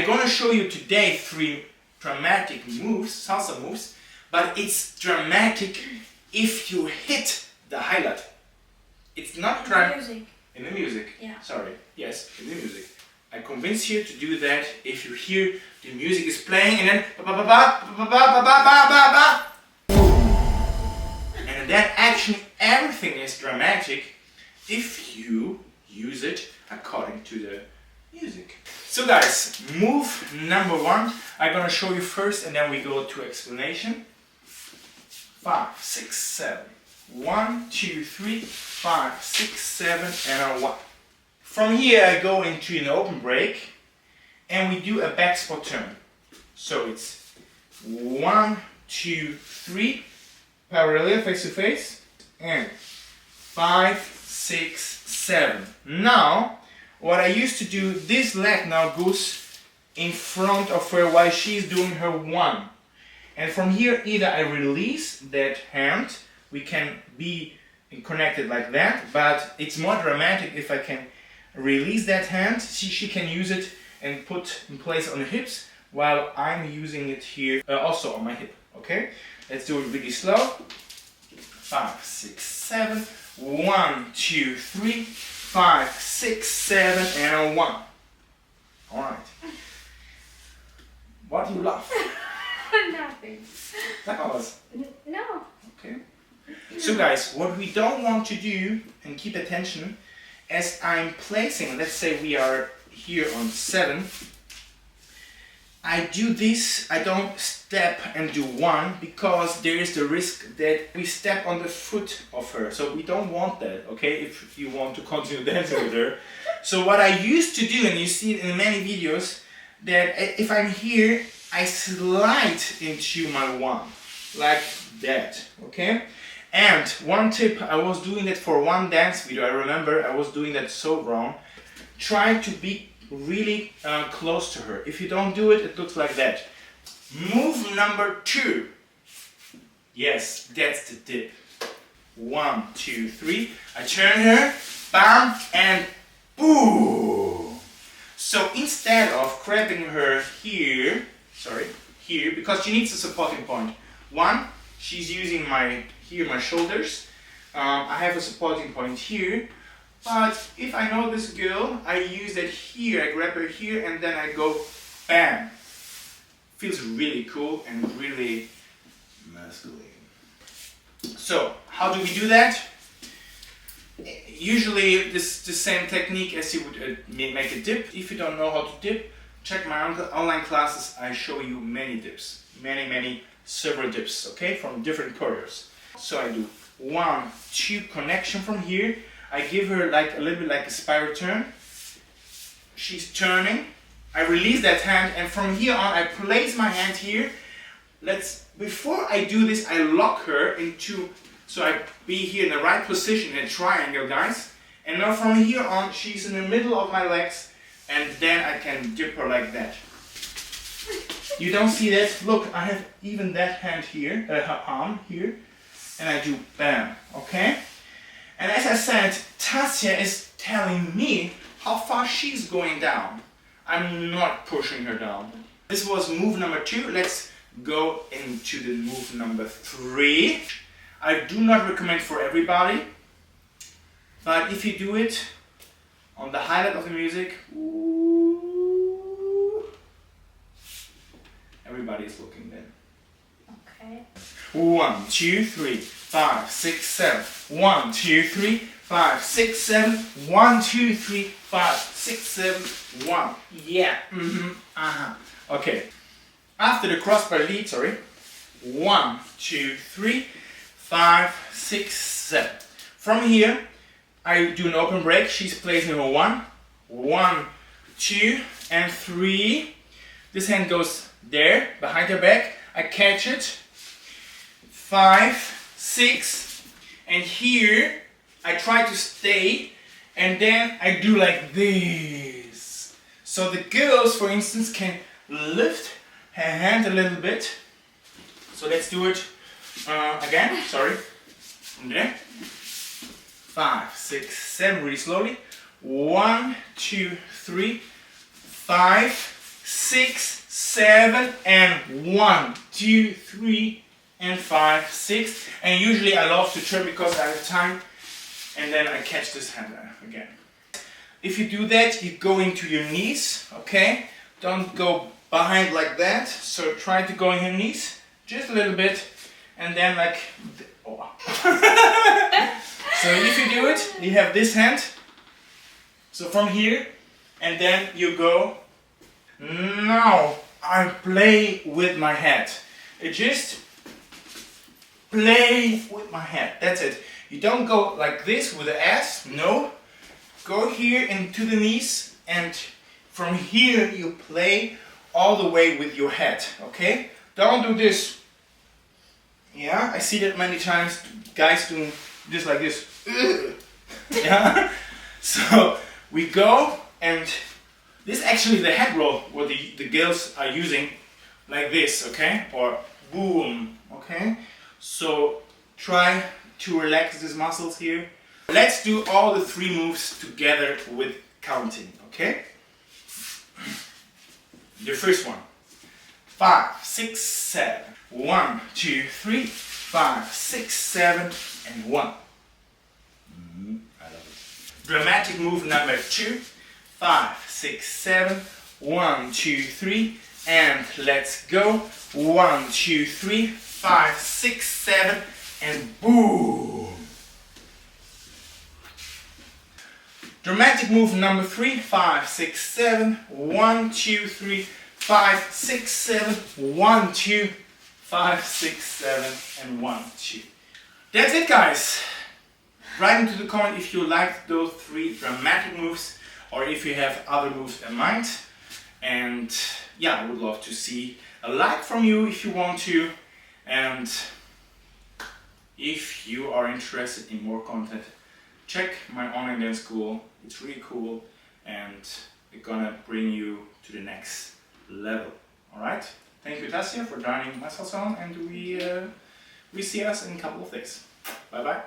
I'm gonna show you today 3 dramatic moves, salsa moves, but it's dramatic if you hit the highlight. It's not dramatic. In the music. Yeah. Sorry. Yes, in the music. I convince you to do that if you hear the music is playing and then and then actually everything is dramatic if you use it according to the music. So guys, move number 1, I'm gonna show you first and then we go to explanation. 5, 6, 7. 1, 2, 3, 5, 6, 7 and a 1. From here I go into an open break and we do a backspot turn. So it's 1, 2, 3, parallel face to face, and 5, 6, 7. Now, what I used to do, this leg now goes in front of her while she's doing her 1. And from here, either I release that hand, we can be connected like that, but it's more dramatic if I can release that hand, she can use it and put in place on the hips while I'm using it here also on my hip, okay? Let's do it really slow. 5, 6, 7, 1, 2, 3, 5, 6, 7 and a 1. Alright. What do you laugh? Nothing. That was. No. Okay. So guys, what we don't want to do, and keep attention, as I'm placing, let's say we are here on 7, I do this, I don't step and do 1 because there is the risk that we step on the foot of her. So we don't want that, okay, if you want to continue dancing with her. So what I used to do, and you see it in many videos, that if I'm here, I slide into my 1, like that, okay? And one tip, I was doing that for one dance video, I remember I was doing that so wrong. Try to be really close to her. If you don't do it, it looks like that. Move number 2. Yes, that's the tip. 1, 2, 3. I turn her, bam, and boom. So instead of grabbing her here, here, because she needs a supporting point. 1, she's using my shoulders. I have a supporting point here. But if I know this girl, I use that here. I grab her here and then I go bam. Feels really cool and really masculine. So how do we do that? Usually this the same technique as you would make a dip. If you don't know how to dip, check my online classes. I show you many dips, several dips, okay, from different choreos. So I do 1, 2 connection from here. I give her like a little bit like a spiral turn. She's turning. I release that hand, and from here on I place my hand here. Before I do this, I lock her into, so I be here in the right position in a triangle, guys. And now from here on, she's in the middle of my legs, and then I can dip her like that. You don't see that? Look, I have even that hand here, her arm here, and I do bam, okay? And as I said, Tasya is telling me how far she's going down. I'm not pushing her down. This was move number 2. Let's go into the move number 3. I do not recommend for everybody, but if you do it on the highlight of the music, ooh, everybody is looking then. Okay. 1, 2, 3, 5, 6, 7. 1, 2, 3, 5, 6, 7. 1, 2, 3, 5, 6, 7. 1. Yeah. Okay. After the crossbar lead, 1, 2, 3, 5, 6, 7. From here, I do an open break. She's placing her 1, 1, 2, and 3. This hand goes there, behind her back. I catch it. 5, 6, and here I try to stay, and then I do like this. So the girls, for instance, can lift her hand a little bit. So let's do it again. And there. 5, 6, 7, really slowly. 1, 2, 3, 5, 6, 7, and 1, 2, 3, and 5, 6. And usually I love to turn because I have time, and then I catch this hand again. If you do that, you go into your knees, okay? Don't go behind like that. So try to go in your knees, just a little bit, and then like, oh. So if you do it, you have this hand. So from here, and then you go. Now I play with my head. It just play with my head. That's it. You don't go like this with the ass. No. Go here into the knees, and from here you play all the way with your head. Okay? Don't do this. Yeah, I see that many times. Guys doing this like this. Yeah. So we go, and this is actually the head roll what the girls are using, like this, okay? Or boom, okay? So try to relax these muscles here. Let's do all the 3 moves together with counting, okay? The first one. 5, 6, 7. 1, 2, 3, 5, 6, 7, and 1. I love it. Dramatic move number 2. 5, 6, 7, 1, 2, 3, and let's go. 1, 2, 3, 5, 6, 7, and boom. Dramatic move number 3. 5, 6, 7, 1, 2, 3, 5, 6, 7, 1, 2, 5, 6, 7, and 1, 2. That's it, guys. Write into the comment if you liked those 3 dramatic moves, or if you have other moves in mind. And yeah, I would love to see a like from you if you want to. And if you are interested in more content, check my online dance school. It's really cool, and it's gonna bring you to the next level. Alright? Thank you, Tassia, for joining my salon, and we see us in a couple of days. Bye bye.